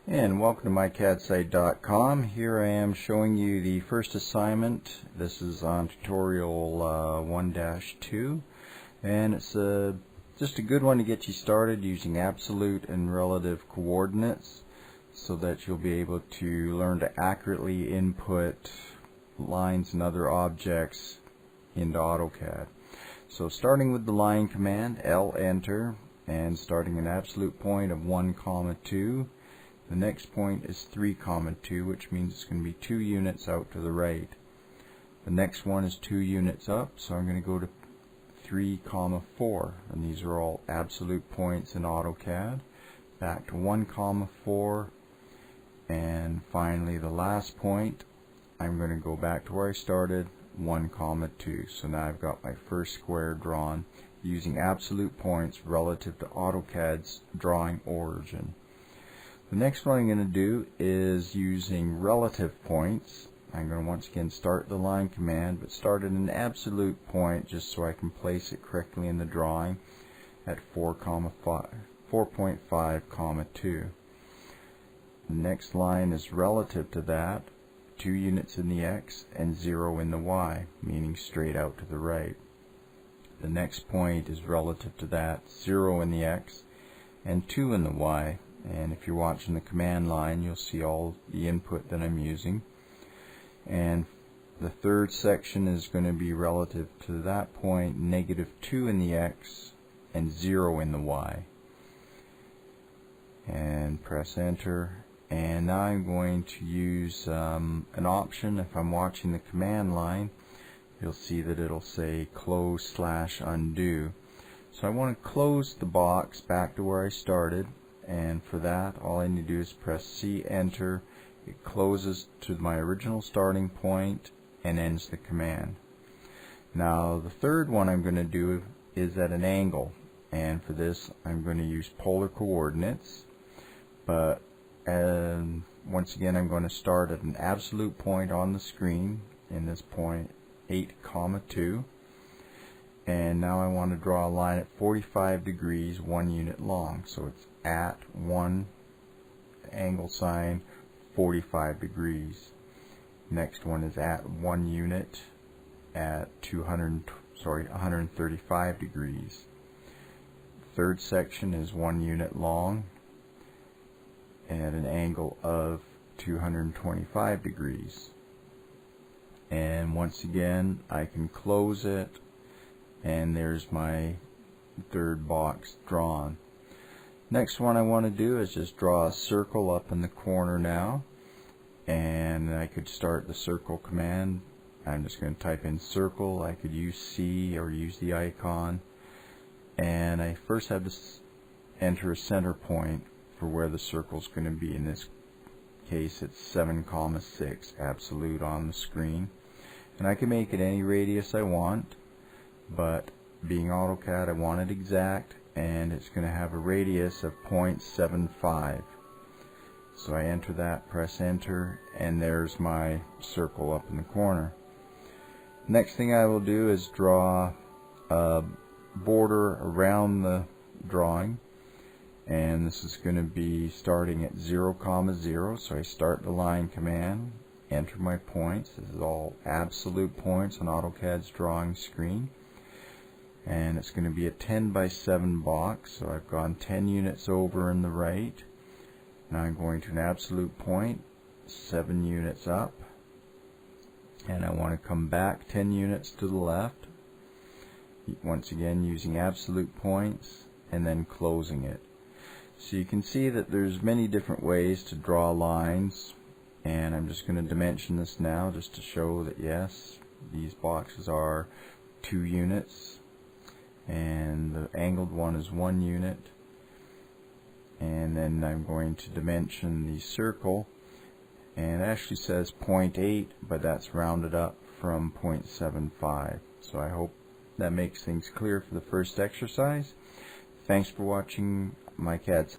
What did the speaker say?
And welcome to mycadsite.com. Here I am showing you the first assignment. This is on tutorial 1-2, and it's just a good one to get you started using absolute and relative coordinates so that you'll be able to learn to accurately input lines and other objects into AutoCAD. So starting with the line command, L enter, and starting an absolute point of 1, 2. The next point is 3, 2, which means it's going to be 2 units out to the right. The next one is 2 units up, so I'm going to go to 3, 4, and these are all absolute points in AutoCAD. Back to 1, 4, and finally the last point, I'm going to go back to where I started, 1, 2. So now I've got my first square drawn using absolute points relative to AutoCAD's drawing origin. The next one I'm going to do is using relative points. I'm going to once again start the line command, but start at an absolute point just so I can place it correctly in the drawing at 4.5, 2. The next line is relative to that, 2 units in the X and 0 in the Y, meaning straight out to the right. The next point is relative to that, 0 in the X and 2 in the Y. And if you're watching the command line, you'll see all the input that I'm using. And the third section is going to be relative to that point, -2 in the X and 0 in the Y. And press enter. And now I'm going to use an option. If I'm watching the command line, you'll see that it'll say close/undo. So I want to close the box back to where I started. And for that, all I need to do is press C, enter. It closes to my original starting point and ends the command. Now the third one I'm going to do is at an angle, and for this I'm going to use polar coordinates, but once again I'm going to start at an absolute point on the screen, in this point 8, 2, and now I want to draw a line at 45 degrees, 1 unit long. So it's at 1 angle sign 45 degrees. Next one is at 1 unit at 135 degrees. Third section is 1 unit long at an angle of 225 degrees. And once again I can close it, and there's my third box drawn. Next one I want to do is just draw a circle up in the corner now, and I could start the circle command. I'm just going to type in circle. I could use C or use the icon, and I first have to enter a center point for where the circle is going to be. In this case it's 7, 6 absolute on the screen, and I can make it any radius I want, but being AutoCAD I want it exact, and it's going to have a radius of 0.75. So I enter that, press enter, and there's my circle up in the corner. Next thing I will do is draw a border around the drawing, and this is going to be starting at 0, 0. So I start the line command, enter my points. This is all absolute points on AutoCAD's drawing screen. And it's going to be a 10 by 7 box, so I've gone 10 units over in the right. Now I'm going to an absolute point, 7 units up, and I want to come back 10 units to the left, once again using absolute points and then closing it. So you can see that there's many different ways to draw lines, and I'm just going to dimension this now just to show that yes, these boxes are 2 units. And the angled one is 1 unit, and then I'm going to dimension the circle, and it actually says 0.8, but that's rounded up from 0.75. So I hope that makes things clear for the first exercise. Thanks for watching my CAD.